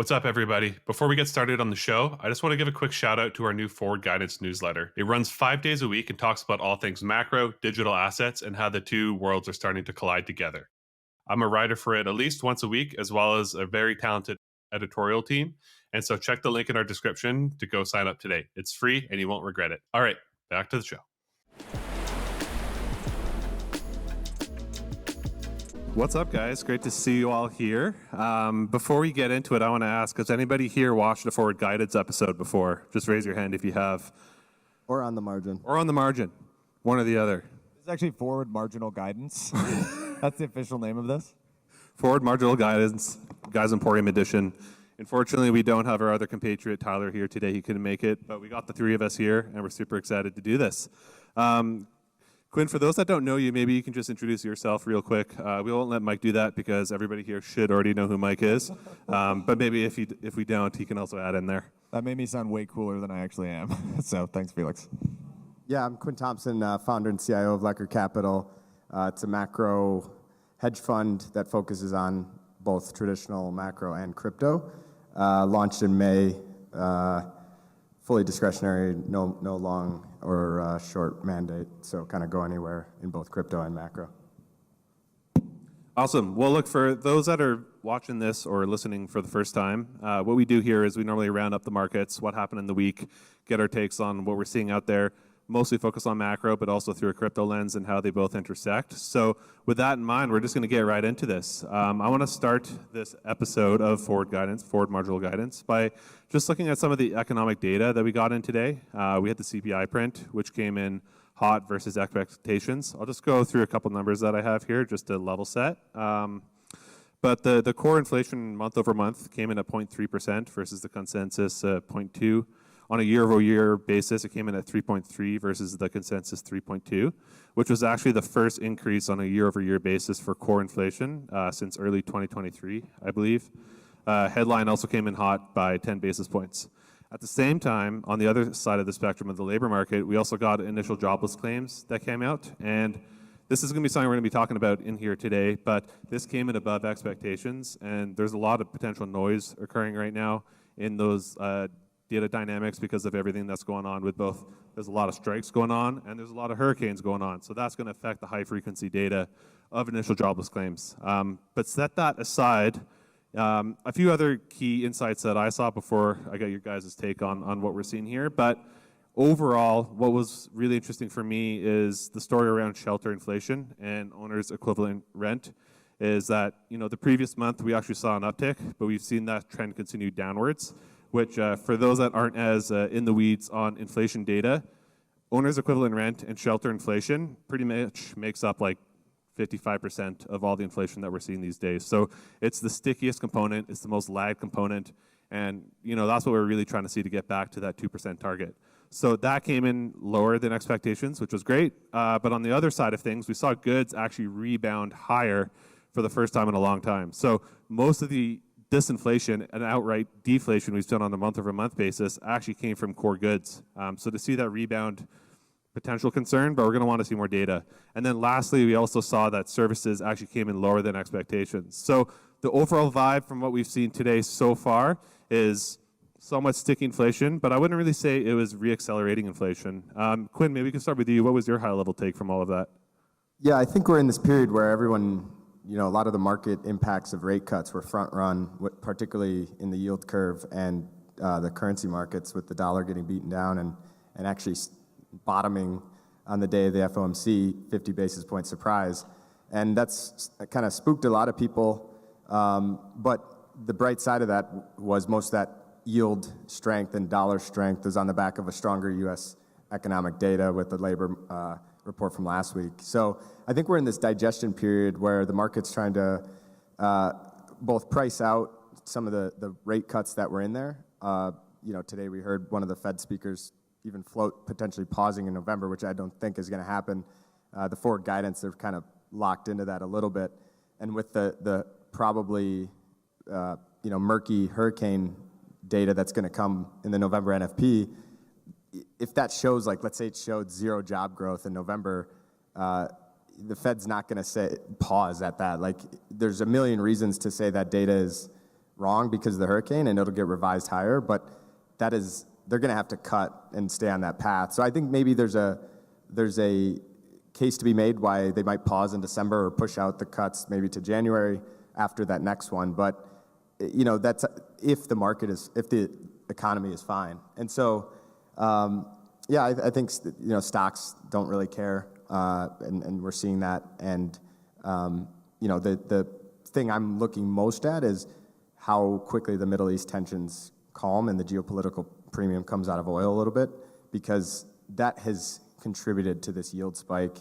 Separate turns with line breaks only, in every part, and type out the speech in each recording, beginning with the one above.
What's up, everybody? Before we get started on the show, I just want to give a quick shout out to our new Forward Guidance newsletter. It runs 5 days a week and talks about all things macro, digital assets, and how the two worlds are starting to collide together. I'm a writer for it at least once a week, as well as a very talented editorial team. And so check the link in our description to go sign up today. It's free and you won't regret it. All right, back to the show. What's up, guys? Great to see you all here. Before we get into it, I want to ask, has anybody here watched a Forward Guidance episode before? Just raise your hand if you have.
Or on the margin.
Or on the margin. One or the other.
It's actually Forward Marginal Guidance. That's the official name of this.
Forward Marginal Guidance, Guys Emporium Edition. Unfortunately, we don't have our other compatriot, Tyler, here today. He couldn't make it, but we got the three of us here, and we're super excited to do this. Quinn, for those that don't know you, maybe you can just introduce yourself real quick. We won't let Mike do that because everybody here should already know who Mike is. But maybe if we don't, he can also add in there.
That made me sound way cooler than I actually am. So thanks, Felix.
Yeah, I'm Quinn Thompson, founder and CIO of Lecker Capital. It's a macro hedge fund that focuses on both traditional macro and crypto. Launched in May, fully discretionary, no long or short mandate, so kind of go anywhere in both crypto and macro.
Awesome. Well, look, for those that are watching this or listening for the first time, what we do here is we normally round up the markets, what happened in the week, get our takes on what we're seeing out there, mostly focus on macro, but also through a crypto lens and how they both intersect. So with that in mind, we're just going to get right into this. I want to start this episode of Forward Marginal Guidance, by just looking at some of the economic data that we got in today. We had the CPI print, which came in hot versus expectations. I'll just go through a couple numbers that I have here just to level set. But the core inflation month over month came in at 0.3% versus the consensus 0.2%. On a year-over-year basis, it came in at 3.3 versus the consensus 3.2, which was actually the first increase on a year-over-year basis for core inflation since early 2023, I believe. Headline also came in hot by 10 basis points. At the same time, on the other side of the spectrum of the labor market, we also got initial jobless claims that came out. And this is going to be something we're going to be talking about in here today, but this came in above expectations. And there's a lot of potential noise occurring right now in those data dynamics because of everything that's going on with both. There's a lot of strikes going on and there's a lot of hurricanes going on. So that's going to affect the high frequency data of initial jobless claims. But set that aside, a few other key insights that I saw before I got your guys' take on what we're seeing here. But overall, what was really interesting for me is the story around shelter inflation and owner's equivalent rent. Is that, the previous month we actually saw an uptick, but we've seen that trend continue downwards, which for those that aren't as in the weeds on inflation data, owner's equivalent rent and shelter inflation pretty much makes up like 55% of all the inflation that we're seeing these days. So it's the stickiest component, it's the most lagged component, and that's what we're really trying to see to get back to that 2% target. So that came in lower than expectations, which was great. But on the other side of things, we saw goods actually rebound higher for the first time in a long time. So most of the disinflation and outright deflation we've done on a month-over-month basis actually came from core goods. So to see that rebound, potential concern, but we're going to want to see more data. And then lastly, we also saw that services actually came in lower than expectations. So the overall vibe from what we've seen today so far is somewhat sticky inflation, but I wouldn't really say it was re-accelerating inflation. Quinn, maybe we can start with you. What was your high-level take from all of that?
Yeah, I think we're in this period where everyone, a lot of the market impacts of rate cuts were front run, particularly in the yield curve and the currency markets, with the dollar getting beaten down and actually bottoming on the day of the FOMC 50 basis point surprise. And that's kind of spooked a lot of people. But the bright side of that was most of that yield strength and dollar strength is on the back of a stronger U.S. economic data with the labor report from last week. So I think we're in this digestion period where the market's trying to both price out some of the rate cuts that were in there. Today we heard one of the Fed speakers even float potentially pausing in November, which I don't think is going to happen. The forward guidance, they're kind of locked into that a little bit. And with the probably murky hurricane data that's going to come in the November NFP, if that shows, like, let's say it showed zero job growth in November, the Fed's not going to say pause at that. Like, there's a million reasons to say that data is wrong because of the hurricane, and it'll get revised higher. But they're going to have to cut and stay on that path. So I think maybe there's a case to be made why they might pause in December or push out the cuts maybe to January after that next one. But that's if the economy is fine. And so I think stocks don't really care, and we're seeing that. And the thing I'm looking most at is how quickly the Middle East tensions calm and the geopolitical premium comes out of oil a little bit, because that has contributed to this yield spike,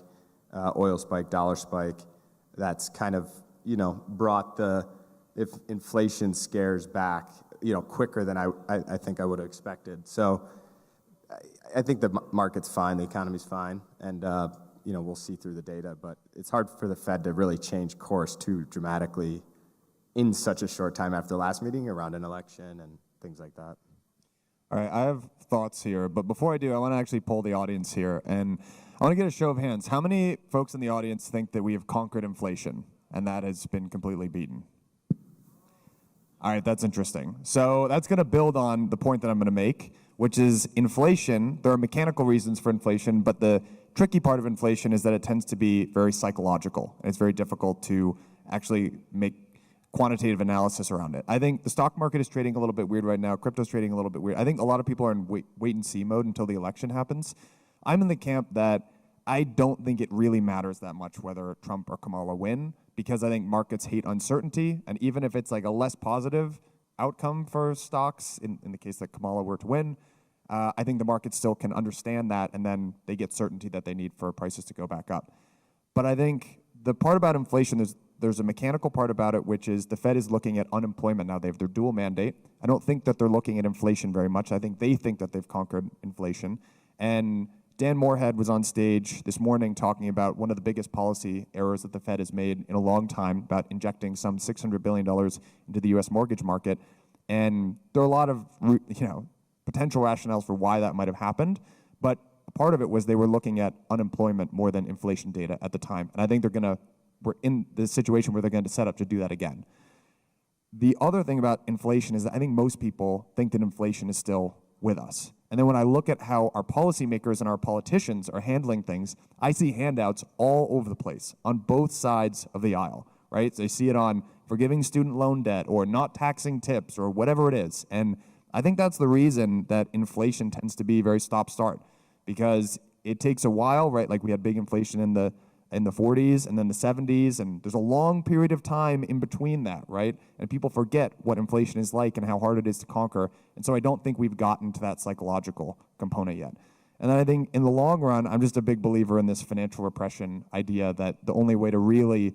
oil spike, dollar spike. That's kind of brought if inflation scares back quicker than I think I would have expected. So I think the market's fine, the economy's fine, and we'll see through the data. But it's hard for the Fed to really change course too dramatically in such a short time after the last meeting around an election and things like that.
All right, I have thoughts here, but before I do, I want to actually poll the audience here, and I want to get a show of hands. How many folks in the audience think that we have conquered inflation and that has been completely beaten? All right, that's interesting. So that's going to build on the point that I'm going to make, which is inflation. There are mechanical reasons for inflation, but the tricky part of inflation is that it tends to be very psychological, and it's very difficult to actually make quantitative analysis around it. I think the stock market is trading a little bit weird right now. Crypto's trading a little bit weird. I think a lot of people are in wait and see mode until the election happens. I'm in the camp that I don't think it really matters that much whether Trump or Kamala win, because I think markets hate uncertainty. And even if it's like a less positive outcome for stocks, in the case that Kamala were to win, I think the market still can understand that, and then they get certainty that they need for prices to go back up. But I think the part about inflation, there's a mechanical part about it, which is the Fed is looking at unemployment now. They have their dual mandate. I don't think that they're looking at inflation very much. I think they think that they've conquered inflation. And Dan Morehead was on stage this morning talking about one of the biggest policy errors that the Fed has made in a long time, about injecting some $600 billion into the U.S. mortgage market. And there are a lot of potential rationales for why that might have happened. But part of it was they were looking at unemployment more than inflation data at the time. And I think we're in this situation where they're going to set up to do that again. The other thing about inflation is that I think most people think that inflation is still with us. And then when I look at how our policymakers and our politicians are handling things, I see handouts all over the place on both sides of the aisle, right? So I see it on forgiving student loan debt or not taxing tips or whatever it is. And I think that's the reason that inflation tends to be very stop-start, because it takes a while, right? Like we had big inflation in the 40s and then the 70s, and there's a long period of time in between that, right? And people forget what inflation is like and how hard it is to conquer. And so I don't think we've gotten to that psychological component yet. And then I think in the long run, I'm just a big believer in this financial repression idea that the only way to really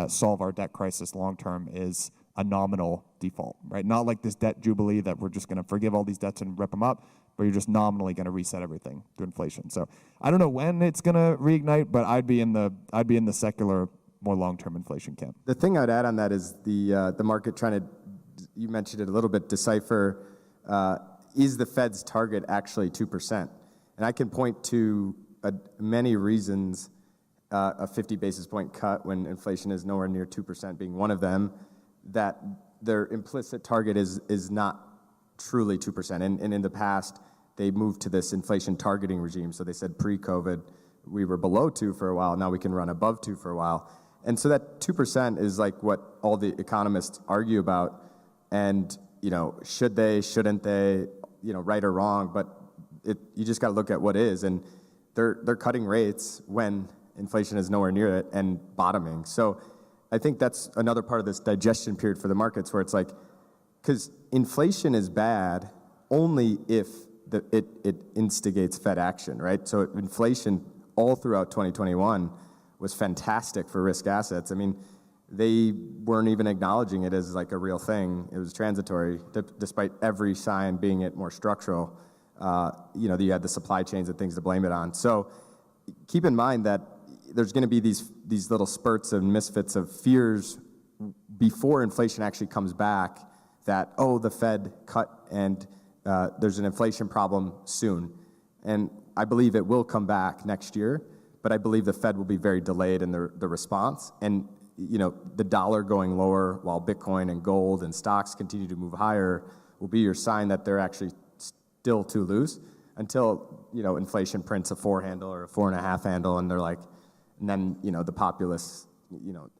solve our debt crisis long term is a nominal default, right? Not like this debt jubilee that we're just going to forgive all these debts and rip them up, but you're just nominally going to reset everything through inflation. So I don't know when it's going to reignite, but I'd be in the secular, more long-term inflation camp.
The thing I'd add on that is the market trying to, you mentioned it a little bit, decipher, is the Fed's target actually 2%? And I can point to many reasons, a 50 basis point cut when inflation is nowhere near 2% being one of them, that their implicit target is not truly 2%. And in the past, they moved to this inflation targeting regime. So they said pre-COVID, we were below 2 for a while. Now we can run above 2 for a while. And so that 2% is like what all the economists argue about. And, should they, shouldn't they, right or wrong. But you just got to look at what is. And they're cutting rates when inflation is nowhere near it and bottoming. So I think that's another part of this digestion period for the markets, where it's like, because inflation is bad only if it instigates Fed action, right? So inflation all throughout 2021 was fantastic for risk assets. I mean, they weren't even acknowledging it as like a real thing. It was transitory, despite every sign being it more structural. You had the supply chains and things to blame it on. So keep in mind that there's going to be these little spurts and misfits of fears before inflation actually comes back, that, the Fed cut and there's an inflation problem soon. And I believe it will come back next year, but I believe the Fed will be very delayed in the response. And the dollar going lower while Bitcoin and gold and stocks continue to move higher will be your sign that they're actually still too loose until, inflation prints a 4 handle or a 4.5 handle, and they're like, and then, the populace,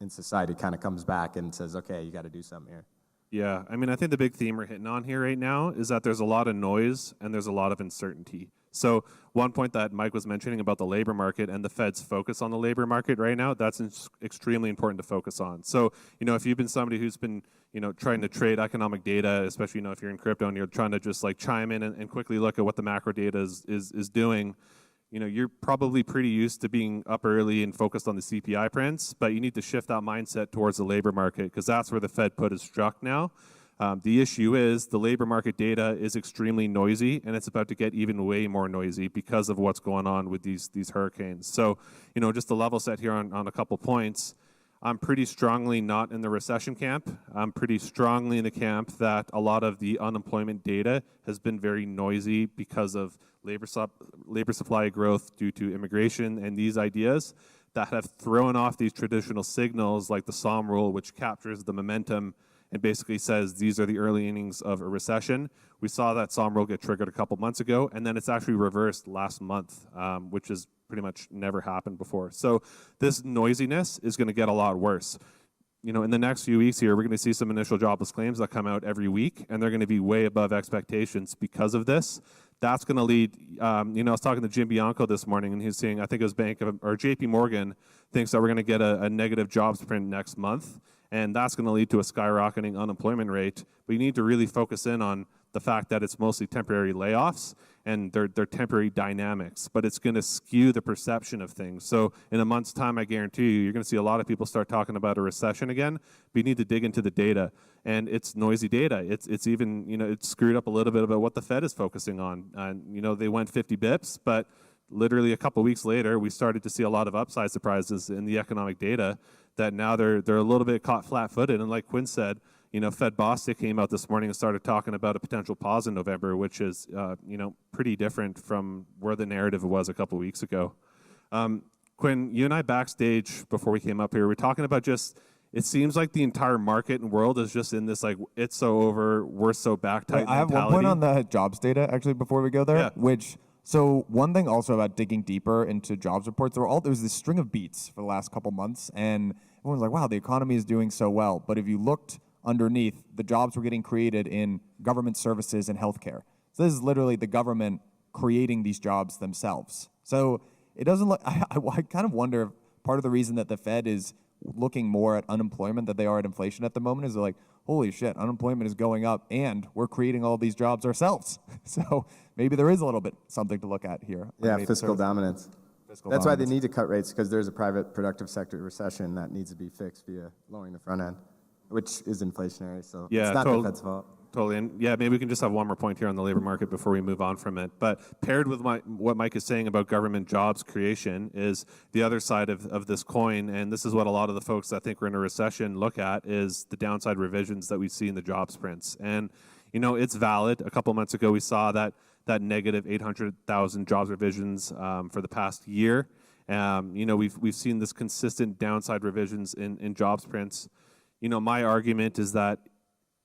in society kind of comes back and says, okay, you got to do something here.
Yeah, I mean, I think the big theme we're hitting on here right now is that there's a lot of noise and there's a lot of uncertainty. So one point that Mike was mentioning about the labor market and the Fed's focus on the labor market right now, that's extremely important to focus on. So, if you've been somebody who's been, trying to trade economic data, especially, if you're in crypto and you're trying to just like chime in and quickly look at what the macro data is doing, you're probably pretty used to being up early and focused on the CPI prints, but you need to shift that mindset towards the labor market because that's where the Fed put is struck now. The issue is the labor market data is extremely noisy, and it's about to get even way more noisy because of what's going on with these hurricanes. So, just to level set here on a couple points, I'm pretty strongly not in the recession camp. I'm pretty strongly in the camp that a lot of the unemployment data has been very noisy because of labor supply growth due to immigration and these ideas that have thrown off these traditional signals like the SOM rule, which captures the momentum and basically says these are the early innings of a recession. We saw that SOM rule get triggered a couple months ago, and then it's actually reversed last month, which has pretty much never happened before. So this noisiness is going to get a lot worse. In the next few weeks here, we're going to see some initial jobless claims that come out every week, and they're going to be way above expectations because of this. That's going to lead, I was talking to Jim Bianco this morning, and he's saying, I think it was JP Morgan thinks that we're going to get a negative jobs print next month, and that's going to lead to a skyrocketing unemployment rate. But you need to really focus in on the fact that it's mostly temporary layoffs and they're temporary dynamics, but it's going to skew the perception of things. So in a month's time, I guarantee you're going to see a lot of people start talking about a recession again, but you need to dig into the data. And it's noisy data. It's even, it's screwed up a little bit about what the Fed is focusing on. And, they went 50 bips, but literally a couple weeks later, we started to see a lot of upside surprises in the economic data that now they're a little bit caught flat-footed. And like Quinn said, Fed Bostic came out this morning and started talking about a potential pause in November, which is, pretty different from where the narrative was a couple weeks ago. Quinn, you and I backstage before we came up here, we're talking about it seems like the entire market and world is just in this like, it's so over, we're so back type
I have one point on the jobs data actually before we go there,
Yeah.
So one thing also about digging deeper into jobs reports, there was this string of beats for the last couple months, and everyone's like, wow, the economy is doing so well. But if you looked underneath, the jobs were getting created in government services and healthcare. So this is literally the government creating these jobs themselves. So it doesn't look, I kind of wonder if part of the reason that the Fed is looking more at unemployment than they are at inflation at the moment is they're like, holy shit, unemployment is going up and we're creating all these jobs ourselves. So maybe there is a little bit something to look at here.
Yeah, fiscal dominance. That's why they need to cut rates, because there's a private productive sector recession that needs to be fixed via lowering the front end, which is inflationary. So
Yeah,
it's not the Fed's fault.
Totally. And yeah, maybe we can just have one more point here on the labor market before we move on from it. But paired with what Mike is saying about government jobs creation is the other side of this coin. And this is what a lot of the folks that think we're in a recession look at is the downside revisions that we see in the jobs prints. And, it's valid. A couple months ago, we saw that negative 800,000 jobs revisions for the past year. We've seen this consistent downside revisions in jobs prints. My argument is that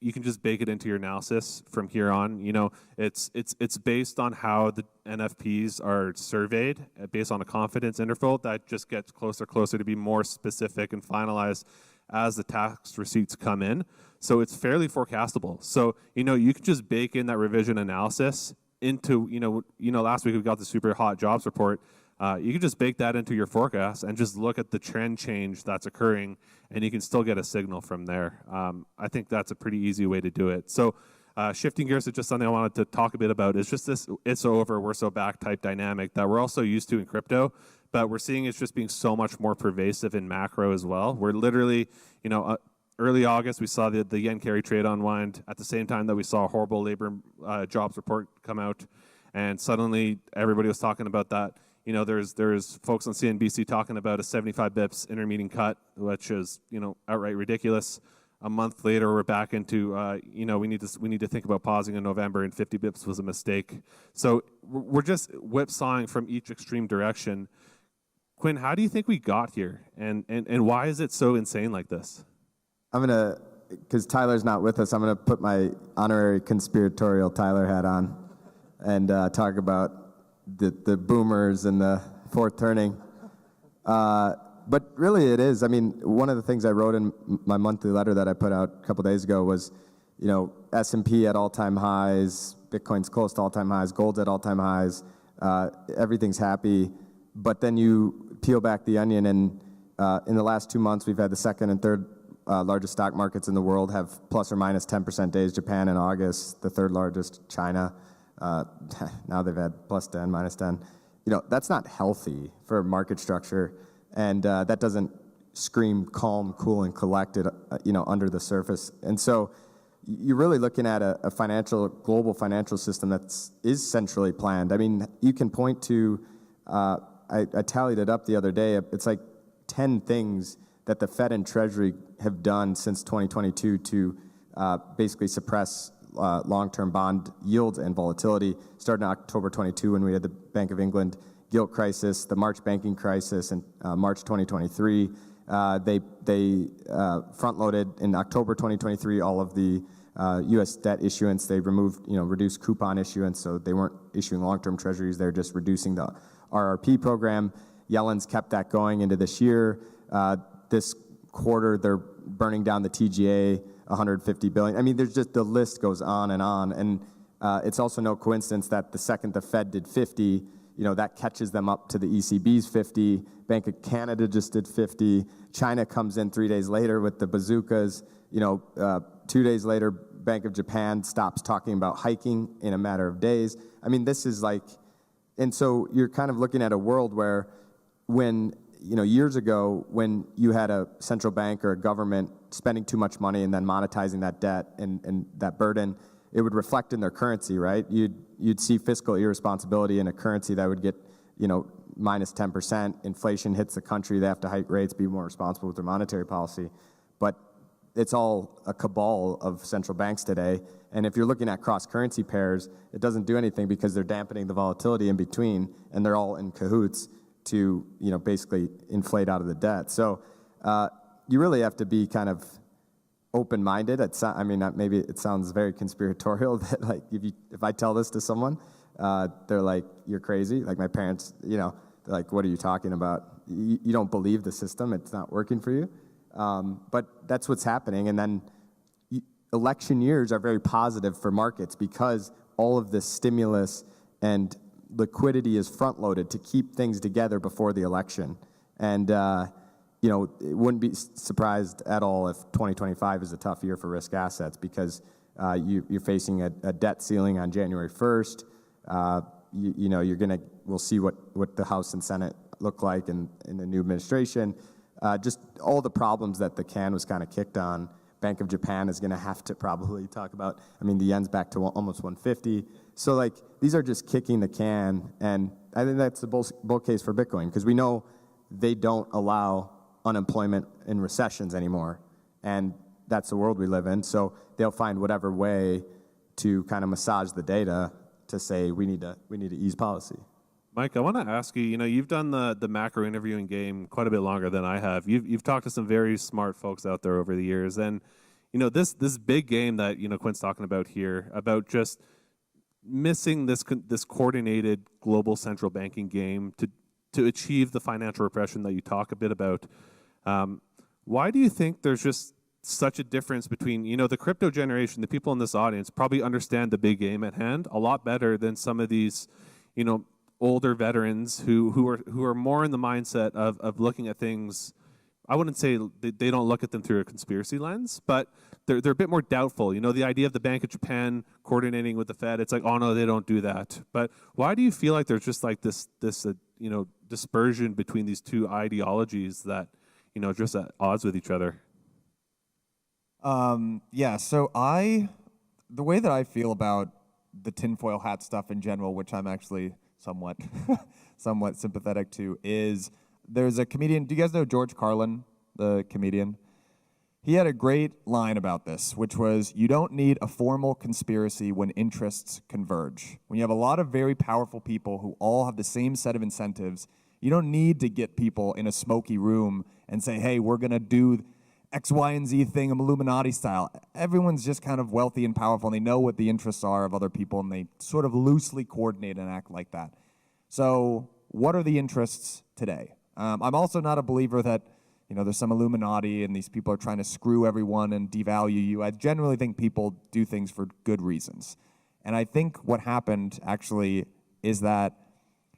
you can just bake it into your analysis from here on. It's based on how the NFPs are surveyed, based on a confidence interval that just gets closer to be more specific and finalized as the tax receipts come in. So it's fairly forecastable. So, you can just bake in that revision analysis into, last week we got the super hot jobs report. You can just bake that into your forecast and just look at the trend change that's occurring, and you can still get a signal from there. I think that's a pretty easy way to do it. So shifting gears to just something I wanted to talk a bit about is just this it's over, we're so back type dynamic that we're also used to in crypto, but we're seeing it's just being so much more pervasive in macro as well. We're literally, early August, we saw the yen carry trade unwind at the same time that we saw a horrible labor jobs report come out, and suddenly everybody was talking about that. There's folks on CNBC talking about a 75 bips intermediate cut, which is, outright ridiculous. A month later, we're back into, we need to think about pausing in November, and 50 bips was a mistake. So we're just whipsawing from each extreme direction. Quinn, how do you think we got here, and why is it so insane like this?
I'm going to, because Tyler's not with us, I'm going to put my honorary conspiratorial Tyler hat on and talk about the boomers and the fourth turning. But really it is. I mean, one of the things I wrote in my monthly letter that I put out a couple days ago was, S&P at all-time highs, Bitcoin's close to all-time highs, gold's at all-time highs, everything's happy. But then you peel back the onion, and in the last 2 months, we've had the second and third largest stock markets in the world have plus or minus 10% days. Japan in August, the third largest. China, now they've had plus 10, minus 10. That's not healthy for market structure, and that doesn't scream calm, cool, and collected, under the surface. And so you're really looking at a global financial system that is centrally planned. I mean, you can point to, I tallied it up the other day, it's like 10 things that the Fed and Treasury have done since 2022 to basically suppress long-term bond yields and volatility. Starting in October 22 when we had the Bank of England gilt crisis, the March banking crisis in March 2023. They front-loaded in October 2023 all of the U.S. debt issuance. They reduced coupon issuance, so they weren't issuing long-term treasuries. They're just reducing the RRP program. Yellen's kept that going into this year. This quarter, they're burning down the TGA, $150 billion. I mean, there's just, the list goes on. And it's also no coincidence that the second the Fed did 50, that catches them up to the ECB's 50. Bank of Canada just did 50. China comes in 3 days later with the bazookas. 2 days later, Bank of Japan stops talking about hiking in a matter of days. I mean, this is like, and so you're kind of looking at a world where when, years ago, when you had a central bank or a government spending too much money and then monetizing that debt and that burden, it would reflect in their currency, right? You'd see fiscal irresponsibility in a currency that would get, minus 10%. Inflation hits the country, they have to hike rates, be more responsible with their monetary policy. But it's all a cabal of central banks today. And if you're looking at cross-currency pairs, it doesn't do anything because they're dampening the volatility in between, and they're all in cahoots to, basically inflate out of the debt. So you really have to be kind of open-minded. Maybe it sounds very conspiratorial that, like, if I tell this to someone, they're like, "You're crazy." Like my parents, they're like, "What are you talking about? You don't believe the system. It's not working for you." But that's what's happening. And then election years are very positive for markets because all of this stimulus and liquidity is front-loaded to keep things together before the election. And, it wouldn't be surprised at all if 2025 is a tough year for risk assets because you're facing a debt ceiling on January 1st. We'll see what the House and Senate look like in the new administration. Just all the problems that the can was kind of kicked on. Bank of Japan is going to have to probably talk about. The yen's back to almost 150. So, these are just kicking the can, and I think that's the bull case for Bitcoin because we know they don't allow unemployment in recessions anymore, and that's the world we live in. So they'll find whatever way to kind of massage the data to say we need to ease policy.
Mike, I want to ask you, you've done the macro interviewing game quite a bit longer than I have. You've talked to some very smart folks out there over the years. And, this big game that, Quinn's talking about here, about just missing this coordinated global central banking game to achieve the financial repression that you talk a bit about. Why do you think there's just such a difference between, the crypto generation, the people in this audience probably understand the big game at hand a lot better than some of these, older veterans who are more in the mindset of looking at things. I wouldn't say they don't look at them through a conspiracy lens, but they're a bit more doubtful. The idea of the Bank of Japan coordinating with the Fed, it's like, oh no, they don't do that. But why do you feel like there's just like this dispersion between these two ideologies that, just at odds with each other?
So the way that I feel about the tinfoil hat stuff in general, which I'm actually somewhat sympathetic to, is there's a comedian. Do you guys know George Carlin, the comedian? He had a great line about this, which was, you don't need a formal conspiracy when interests converge. When you have a lot of very powerful people who all have the same set of incentives, You don't need to get people in a smoky room and say, hey, we're going to do X, Y, and Z thing, Illuminati style. Everyone's just kind of wealthy and powerful, and they know what the interests are of other people, and they sort of loosely coordinate and act like that. So what are the interests today? I'm also not a believer that there's some Illuminati and these people are trying to screw everyone and devalue you. I generally think people do things for good reasons. And I think what happened actually is that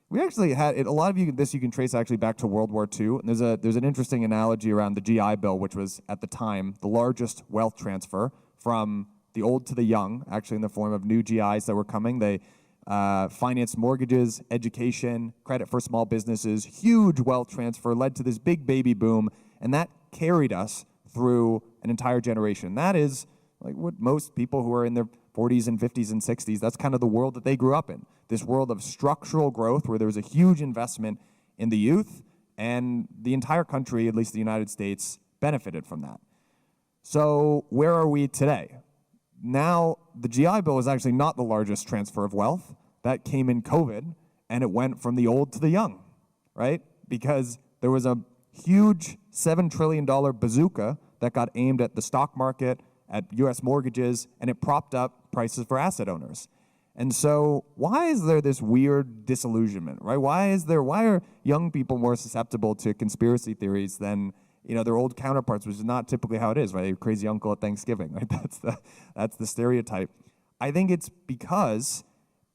we actually had a lot of you can trace actually back to World War II. And there's an interesting analogy around the GI Bill, which was at the time the largest wealth transfer from the old to the young, actually in the form of new GIs that were coming. They financed mortgages, education, credit for small businesses, huge wealth transfer, led to this big baby boom, and that carried us through an entire generation. That is like what most people who are in their 40s and 50s and 60s, that's kind of the world that they grew up in. This world of structural growth where there was a huge investment in the youth, and the entire country, at least the United States, benefited from that. So where are we today? Now, the GI Bill is actually not the largest transfer of wealth. That came in COVID, and it went from the old to the young, right? Because there was a huge $7 trillion bazooka that got aimed at the stock market, at U.S. mortgages, and it propped up prices for asset owners. And so why is there this weird disillusionment, right? Why are young people more susceptible to conspiracy theories than their old counterparts, which is not typically how it is, right? Your crazy uncle at Thanksgiving, right? That's the stereotype. I think it's because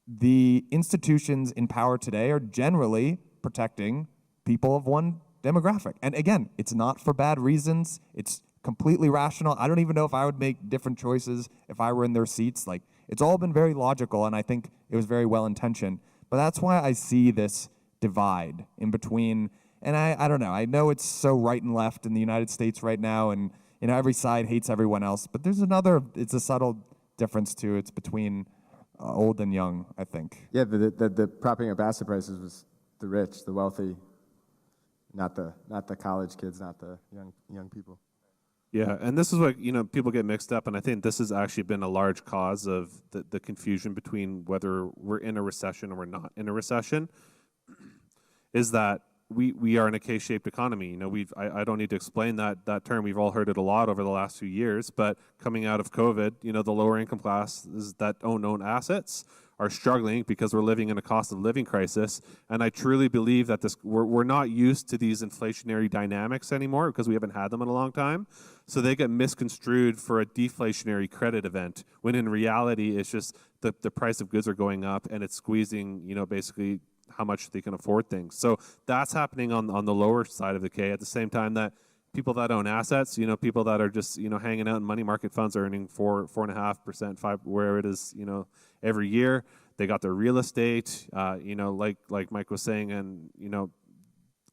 the institutions in power today are generally protecting people of one demographic. And again, it's not for bad reasons. It's completely rational. I don't even know if I would make different choices if I were in their seats. Like, it's all been very logical, and I think it was very well intentioned. But that's why I see this divide in between. And I don't know. I know it's so right and left in the United States right now, and every side hates everyone else. But there's it's a subtle difference too. It's between old and young, I think.
Yeah, the propping up asset prices was the rich, the wealthy, not the college kids, not the young people.
Yeah, and this is what people get mixed up, and I think this has actually been a large cause of the confusion between whether we're in a recession or we're not in a recession. Is that we are in a K-shaped economy. I don't need to explain that term. We've all heard it a lot over the last few years. But coming out of COVID, the lower income classes that own assets are struggling because we're living in a cost of living crisis. And I truly believe that we're not used to these inflationary dynamics anymore because we haven't had them in a long time. So they get misconstrued for a deflationary credit event, when in reality it's just the price of goods are going up and it's squeezing, basically how much they can afford things. So that's happening on the lower side of the K. At the same time that people that own assets, people that are just hanging out in money market funds are earning 4.5%, 5%, where it is, every year. They got their real estate, like Mike was saying, and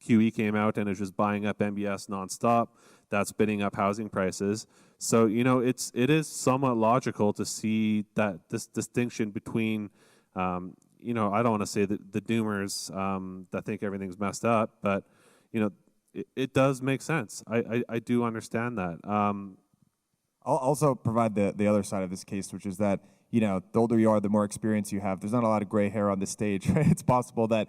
QE came out and is just buying up MBS nonstop. That's bidding up housing prices. So it is somewhat logical to see that this distinction between I don't want to say that the doomers that think everything's messed up, but it does make sense. I do understand that.
I'll also provide the other side of this case, which is that the older you are, the more experience you have. There's not a lot of gray hair on this stage, right? It's possible that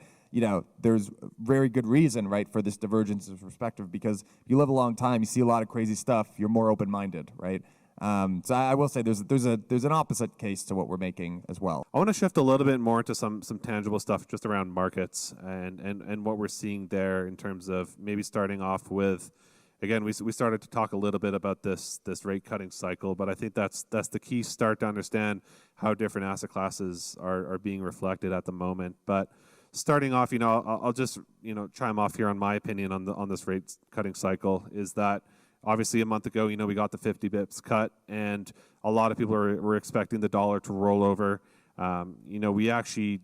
there's very good reason, right, for this divergence of perspective, because if you live a long time, you see a lot of crazy stuff. You're more open-minded, right? So I will say there's an opposite case to what we're making as well.
I want to shift a little bit more into some tangible stuff just around markets and what we're seeing there in terms of maybe starting off with, again, we started to talk a little bit about this rate cutting cycle, but I think that's the key start to understand how different asset classes are being reflected at the moment. But starting off, I'll just chime off here on my opinion on this rate cutting cycle is that. Obviously, a month ago, we got the 50 bips cut, and a lot of people were expecting the dollar to roll over. We actually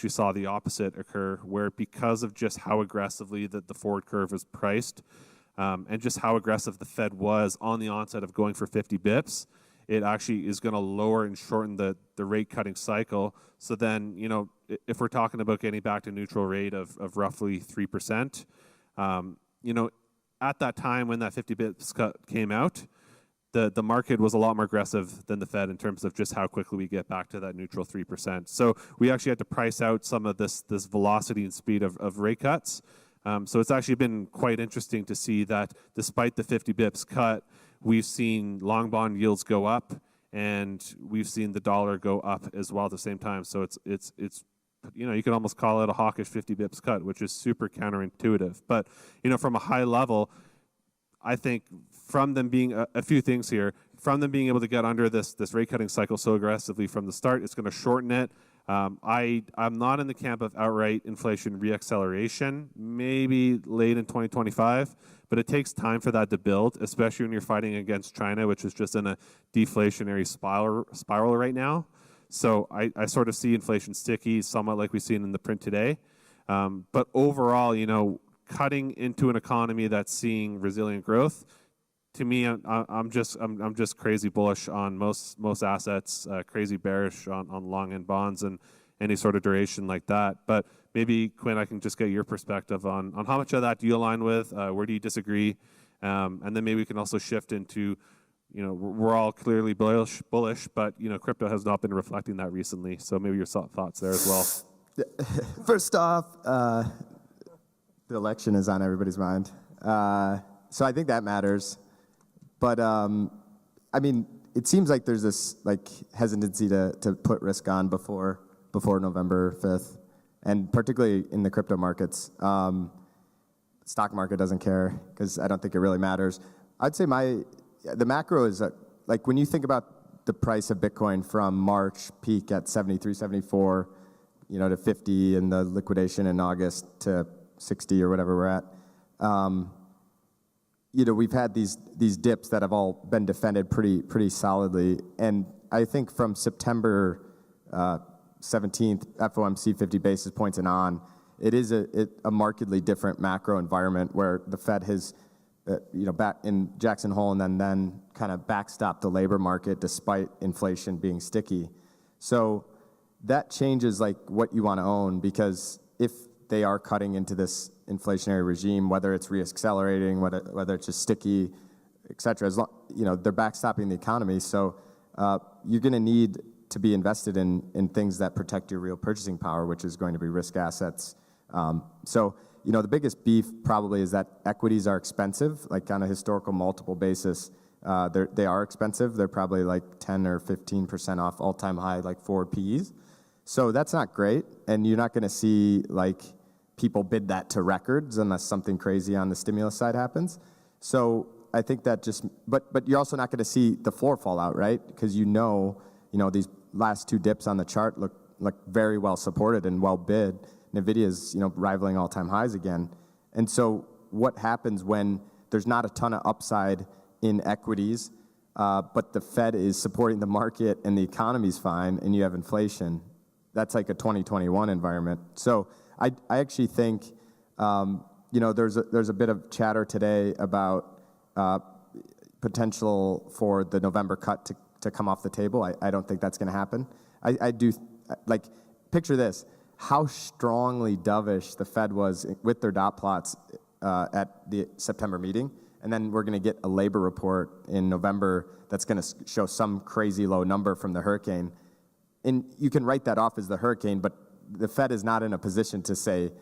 saw the opposite occur, where because of just how aggressively the forward curve was priced, and just how aggressive the Fed was on the onset of going for 50 bips, it actually is going to lower and shorten the rate cutting cycle. So then, if we're talking about getting back to neutral rate of roughly 3%, at that time when that 50 bips cut came out, the market was a lot more aggressive than the Fed in terms of just how quickly we get back to that neutral 3%. So we actually had to price out some of this velocity and speed of rate cuts. So it's actually been quite interesting to see that despite the 50 bips cut, we've seen long bond yields go up, and we've seen the dollar go up as well at the same time. So it's you can almost call it a hawkish 50 bips cut, which is super counterintuitive. But from a high level, I think from them being a few things here, from them being able to get under this rate cutting cycle so aggressively from the start, it's going to shorten it. I'm not in the camp of outright inflation reacceleration, maybe late in 2025, but it takes time for that to build, especially when you're fighting against China, which is just in a deflationary spiral right now. So I sort of see inflation sticky, somewhat like we've seen in the print today. But overall, cutting into an economy that's seeing resilient growth, to me, I'm just crazy bullish on most assets, crazy bearish on long end bonds and any sort of duration like that. But maybe Quinn, I can just get your perspective on how much of that do you align with? Where do you disagree? And then maybe we can also shift into, we're all clearly bullish, but crypto has not been reflecting that recently. So maybe your thoughts there as well.
First off, the election is on everybody's mind, so I think that matters. But it seems like there's this hesitancy to put risk on before November 5th, and particularly in the crypto markets. Stock market doesn't care because I don't think it really matters. I'd say the macro is when you think about the price of Bitcoin from March peak at 73, 74, to 50, and the liquidation in August to 60 or whatever we're at. We've had these dips that have all been defended pretty solidly, and I think from September 17th, FOMC 50 basis points and on, it is a markedly different macro environment where the Fed has, back in Jackson Hole and then kind of backstopped the labor market despite inflation being sticky. So that changes what you want to own, because if they are cutting into this inflationary regime, whether it's reaccelerating, whether it's just sticky, et cetera, they're backstopping the economy. So you're going to need to be invested in things that protect your real purchasing power, which is going to be risk assets. So the biggest beef probably is that equities are expensive, on a historical multiple basis. They are expensive. They're probably 10 or 15% off all-time high, forward PEs. So that's not great, and you're not going to see people bid that to records unless something crazy on the stimulus side happens. So I think that but you're also not going to see the floor fall out, right? Because these last two dips on the chart look very well supported and well bid. Nvidia's rivaling all-time highs again. And so what happens when there's not a ton of upside in equities, but the Fed is supporting the market and the economy's fine, and you have inflation? That's a 2021 environment. So I actually think there's a bit of chatter today about potential for the November cut to come off the table. I don't think that's going to happen. I do picture this: how strongly dovish the Fed was with their dot plots at the September meeting, and then we're going to get a labor report in November that's going to show some crazy low number from the hurricane. And you can write that off as the hurricane, but the Fed is not in a position to say,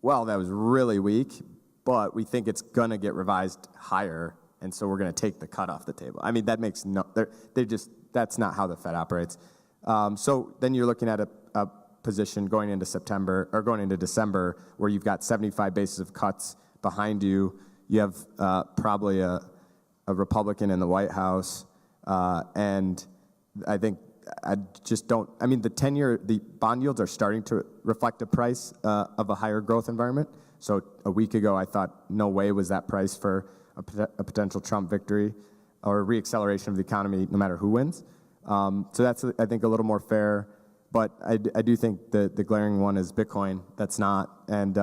well, that was really weak, but we think it's going to get revised higher, and so we're going to take the cut off the table. That makes that's not how the Fed operates. So then you're looking at a position going into September or going into December where you've got 75 basis of cuts behind you. You have probably a Republican in the White House, and I think the 10-year, the bond yields are starting to reflect a price of a higher growth environment. So a week ago, I thought no way was that price for a potential Trump victory or a reacceleration of the economy, no matter who wins. So that's, I think, a little more fair. But I do think the glaring one is Bitcoin. That's not. And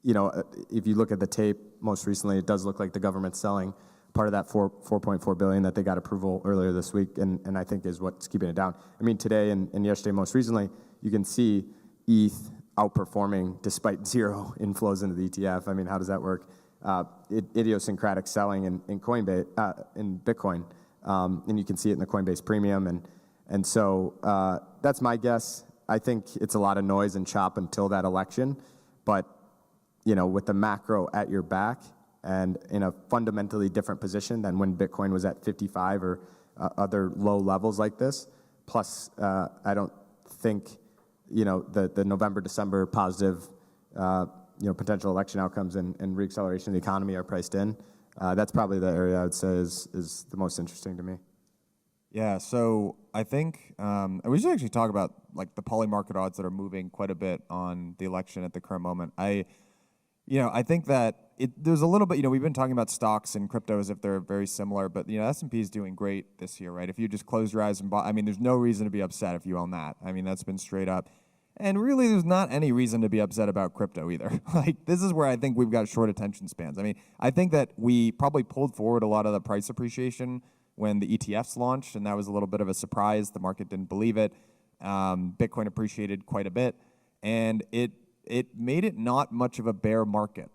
if you look at the tape most recently, it does look like the government's selling part of that $4.4 billion that they got approval earlier this week, and I think is what's keeping it down. Today and yesterday most recently, you can see ETH outperforming despite zero inflows into the ETF. How does that work? idiosyncratic selling in Coinbase, in Bitcoin, and you can see it in the Coinbase premium, and so that's my guess. I think it's a lot of noise and chop until that election, but with the macro at your back and in a fundamentally different position than when Bitcoin was at 55 or other low levels like this. Plus, I don't think the November, December positive potential election outcomes and reacceleration of the economy are priced in. That's probably the area I would say is the most interesting to me.
Yeah, so I think we should actually talk about like the poly market odds that are moving quite a bit on the election at the current moment. I think that there's a little bit, we've been talking about stocks and crypto as if they're very similar, but S&P is doing great this year, right? If you just close your eyes and buy, there's no reason to be upset if you own that. That's been straight up. And really, there's not any reason to be upset about crypto either. Like, this is where I think we've got short attention spans. I think that we probably pulled forward a lot of the price appreciation when the ETFs launched, and that was a little bit of a surprise. The market didn't believe it. Bitcoin appreciated quite a bit, and it made it not much of a bear market.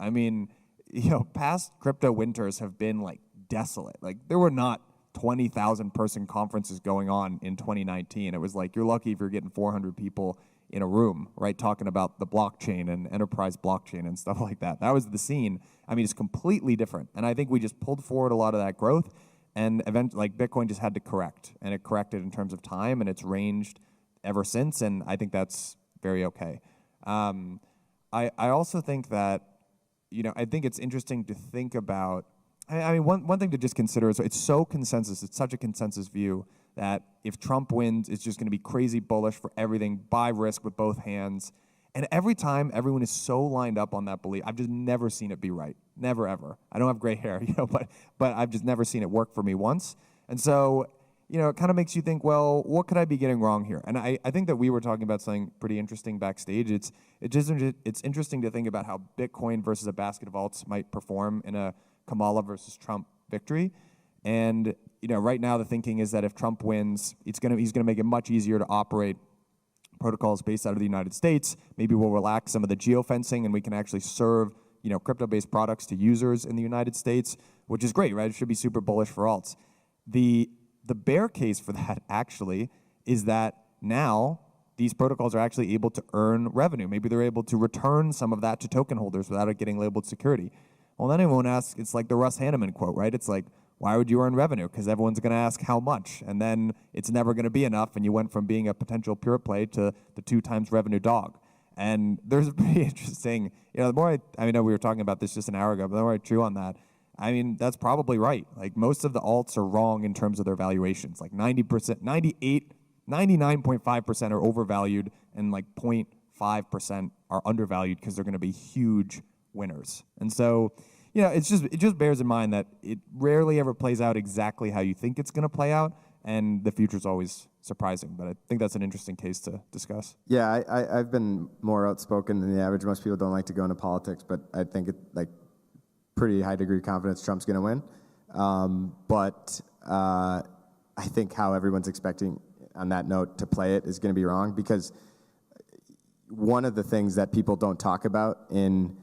Past crypto winters have been like desolate. Like, there were not 20,000 person conferences going on in 2019. It was like, you're lucky if you're getting 400 people in a room, right, talking about the blockchain and enterprise blockchain and stuff like that. That was the scene. It's completely different. And I think we just pulled forward a lot of that growth, and eventually, like, Bitcoin just had to correct, and it corrected in terms of time, and it's ranged ever since, and I think that's very okay. I also think that, I think it's interesting to think about, one thing to just consider is it's so consensus, it's such a consensus view that if Trump wins, it's just going to be crazy bullish for everything, buy risk with both hands. And every time, everyone is so lined up on that belief. I've just never seen it be right. Never, ever. I don't have gray hair, but I've just never seen it work for me once. And so, it kind of makes you think, well, what could I be getting wrong here? And I think that we were talking about something pretty interesting backstage. It's interesting to think about how Bitcoin versus a basket of alts might perform in a Kamala versus Trump victory. And right now the thinking is that if Trump wins, he's going to make it much easier to operate protocols based out of the United States. Maybe we'll relax some of the geofencing, and we can actually serve crypto-based products to users in the United States, which is great, right? It should be super bullish for alts. The bear case for that actually is that now these protocols are actually able to earn revenue. Maybe they're able to return some of that to token holders without it getting labeled security. Well, then everyone asks, it's like the Russ Hanneman quote, right? It's like, why would you earn revenue? Because everyone's going to ask how much, and then it's never going to be enough, and you went from being a potential pure play to the 2 times revenue dog. And there's a pretty interesting, the more I know we were talking about this just an hour ago, but the more I chew on that, that's probably right. Like, most of the alts are wrong in terms of their valuations. Like 90%, 99.5% are overvalued, and like 0.5% are undervalued because they're going to be huge winners. And so, it just bears in mind that it rarely ever plays out exactly how you think it's going to play out, and the future's always surprising. But I think that's an interesting case to discuss.
Yeah, I've been more outspoken than the average. Most people don't like to go into politics, but I think it pretty high degree of confidence Trump's going to win. But I think how everyone's expecting on that note to play it is going to be wrong, because one of the things that people don't talk about in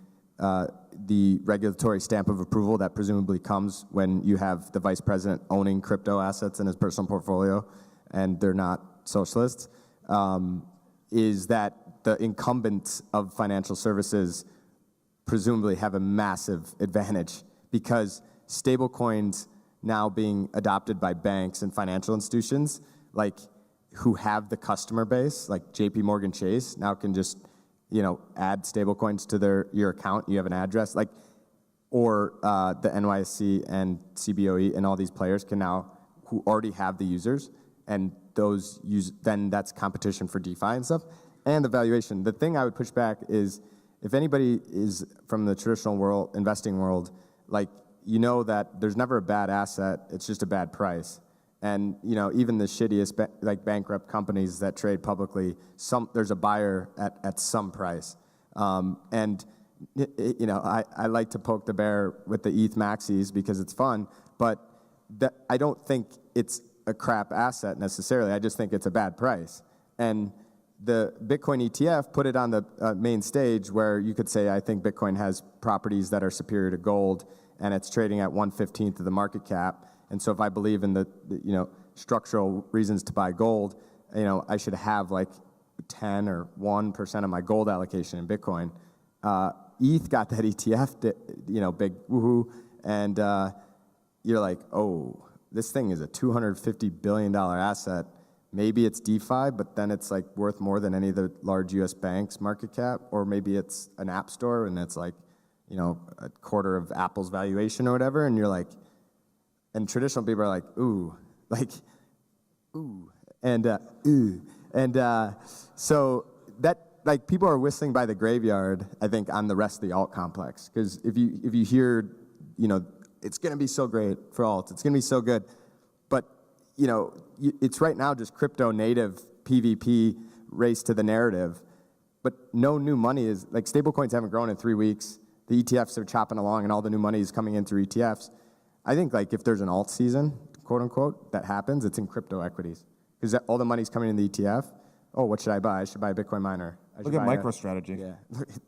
the regulatory stamp of approval that presumably comes when you have the vice president owning crypto assets in his personal portfolio and they're not socialists, is that the incumbents of financial services presumably have a massive advantage, because stablecoins now being adopted by banks and financial institutions, like, who have the customer base, like JP Morgan Chase now can just add stablecoins to your account. You have an address, or the NYSE and CBOE and all these players can now, who already have the users, and those then that's competition for DeFi and stuff, and the valuation. The thing I would push back is, if anybody is from the traditional world, investing world, that there's never a bad asset, it's just a bad price. And even the shittiest bankrupt companies that trade publicly, there's a buyer at some price. And I like to poke the bear with the ETH maxis because it's fun, but I don't think it's a crap asset necessarily. I just think it's a bad price. And the Bitcoin ETF, put it on the main stage where you could say, I think Bitcoin has properties that are superior to gold, and it's trading at 1/15 of the market cap. And so if I believe in the structural reasons to buy gold, I should have like 10 or 1% of my gold allocation in Bitcoin. ETH got that ETF, big woohoo, and you're like, oh, this thing is a $250 billion asset. Maybe it's DeFi, but then it's like worth more than any of the large U.S. banks' market cap, or maybe it's an app store and it's like, a quarter of Apple's valuation or whatever, and you're like, and traditional people are like, ooh, so that like people are whistling by the graveyard, I think, on the rest of the alt complex, because if you hear, it's going to be so great for alts, it's going to be so good, but it's right now just crypto native PvP race to the narrative, but no new money is, like stablecoins haven't grown in 3 weeks. The ETFs are chopping along and all the new money is coming in through ETFs. I think like if there's an alt season, quote unquote, that happens, it's in crypto equities. Because all the money's coming in the ETF. Oh, what should I buy? I should buy a Bitcoin miner.
Look at MicroStrategy.
Yeah,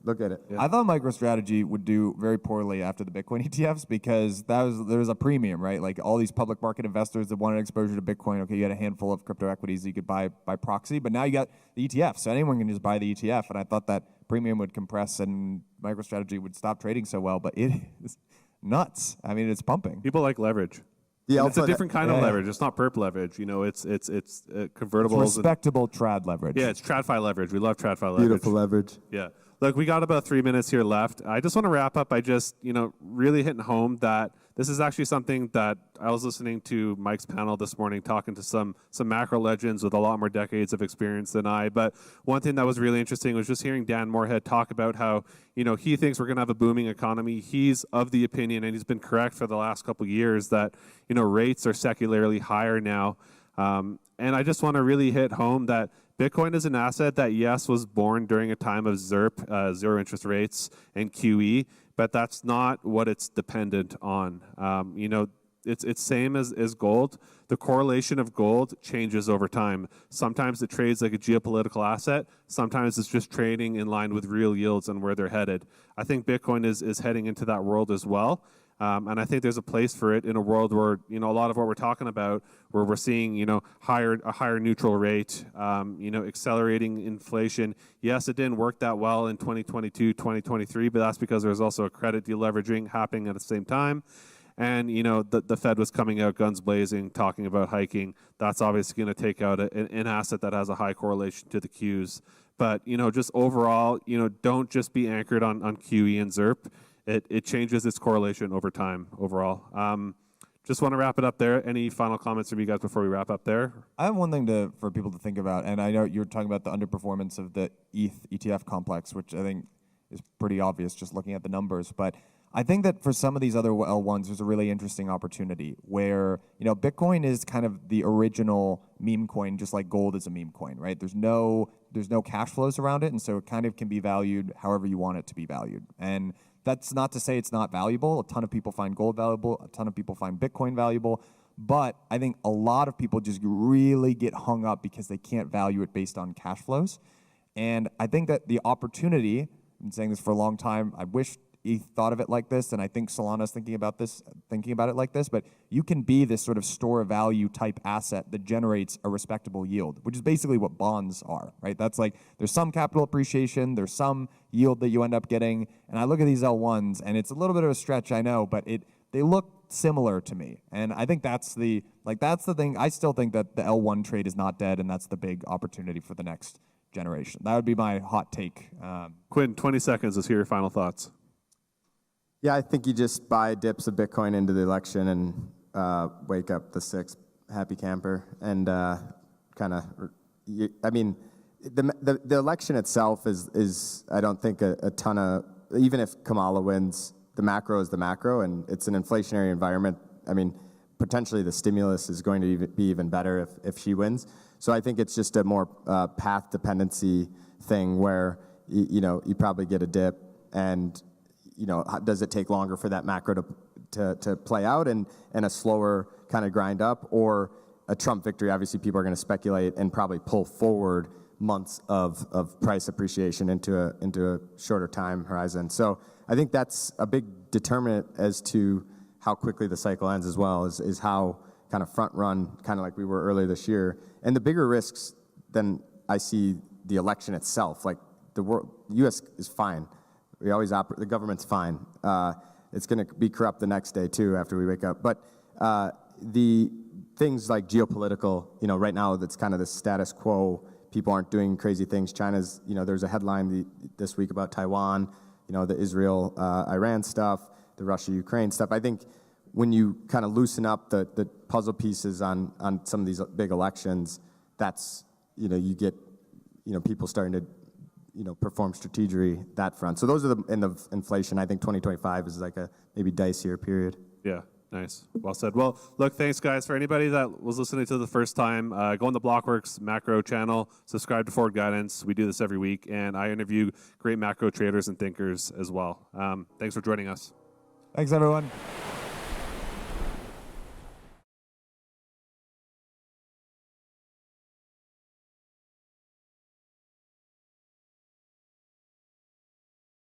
look at it. Yeah.
I thought MicroStrategy would do very poorly after the Bitcoin ETFs because there was a premium, right? Like all these public market investors that wanted exposure to Bitcoin. Okay, you had a handful of crypto equities that you could buy by proxy, but now you got the ETF, so anyone can just buy the ETF. And I thought that premium would compress and MicroStrategy would stop trading so well, but it is nuts. I mean, it's pumping.
People like leverage.
Yeah,
it's a different kind of leverage. It's not perp leverage. It's convertibles.
It's respectable trad leverage.
Yeah, it's TradFi leverage. We love TradFi leverage.
Beautiful leverage.
Yeah. Look, we got about 3 minutes here left. I just want to wrap up by just, really hitting home that this is actually something that I was listening to Mike's panel this morning, talking to some macro legends with a lot more decades of experience than I. But one thing that was really interesting was just hearing Dan Moorhead talk about how, he thinks we're going to have a booming economy. He's of the opinion, and he's been correct for the last couple of years, that, rates are secularly higher now. And I just want to really hit home that Bitcoin is an asset that, yes, was born during a time of ZIRP, zero interest rates, and QE, but that's not what it's dependent on. It's same as gold. The correlation of gold changes over time. Sometimes it trades like a geopolitical asset. Sometimes it's just trading in line with real yields and where they're headed. I think Bitcoin is heading into that world as well. And I think there's a place for it in a world where, a lot of what we're talking about, where we're seeing, a higher neutral rate, accelerating inflation. Yes, it didn't work that well in 2022, 2023, but that's because there's also a credit deleveraging happening at the same time. And, the Fed was coming out guns blazing, talking about hiking. That's obviously going to take out an asset that has a high correlation to the Qs. But, just overall, don't just be anchored on QE and ZIRP. It changes its correlation over time overall. Just want to wrap it up there. Any final comments from you guys before we wrap up there?
I have one thing for people to think about, and I know you're talking about the underperformance of the ETH ETF complex, which I think is pretty obvious just looking at the numbers. But I think that for some of these other L1s, there's a really interesting opportunity where, Bitcoin is kind of the original meme coin, just like gold is a meme coin, right? There's no cash flows around it, and so it kind of can be valued however you want it to be valued. And that's not to say it's not valuable. A ton of people find gold valuable. A ton of people find Bitcoin valuable. But I think a lot of people just really get hung up because they can't value it based on cash flows. And I think that the opportunity, I've been saying this for a long time, I wish ETH thought of it like this, and I think Solana's thinking about it like this, but you can be this sort of store of value type asset that generates a respectable yield, which is basically what bonds are, right? That's like, there's some capital appreciation, there's some yield that you end up getting, and I look at these L1s, and it's a little bit of a stretch, I know, but they look similar to me, and I think that's the thing. I still think that the L1 trade is not dead, and that's the big opportunity for the next generation. That would be my hot take.
Quinn, 20 seconds. Let's hear your final thoughts.
Yeah, I think you just buy dips of Bitcoin into the election and wake up the sixth happy camper. And the election itself is I don't think a ton of, even if Kamala wins, the macro is the macro, and it's an inflationary environment. I mean, potentially the stimulus is going to be even better if she wins. So I think it's just a more path dependency thing where, you probably get a dip, and does it take longer for that macro to play out and a slower kind of grind up, or a Trump victory? Obviously, people are going to speculate and probably pull forward months of price appreciation into a shorter time horizon. So I think that's a big determinant as to how quickly the cycle ends as well, is how kind of front run, kind of like we were earlier this year. And the bigger risks than I see the election itself. Like the U.S. is fine. We always operate. The government's fine. It's going to be corrupt the next day too after we wake up. But the things like geopolitical, right now that's kind of the status quo. People aren't doing crazy things. China's, there's a headline this week about Taiwan, the Israel, Iran stuff, the Russia, Ukraine stuff. I think when you kind of loosen up the puzzle pieces on some of these big elections, that's, you get, people starting to, perform strategery that front. So those are the end of inflation. I think 2025 is like a maybe dicier period.
Yeah. Nice. Well said. Well, look, thanks, guys. For anybody that was listening to the first time, go on the Blockworks macro channel, subscribe to Forward Guidance. We do this every week, and I interview great macro traders and thinkers as well. Thanks for joining us.
Thanks, everyone.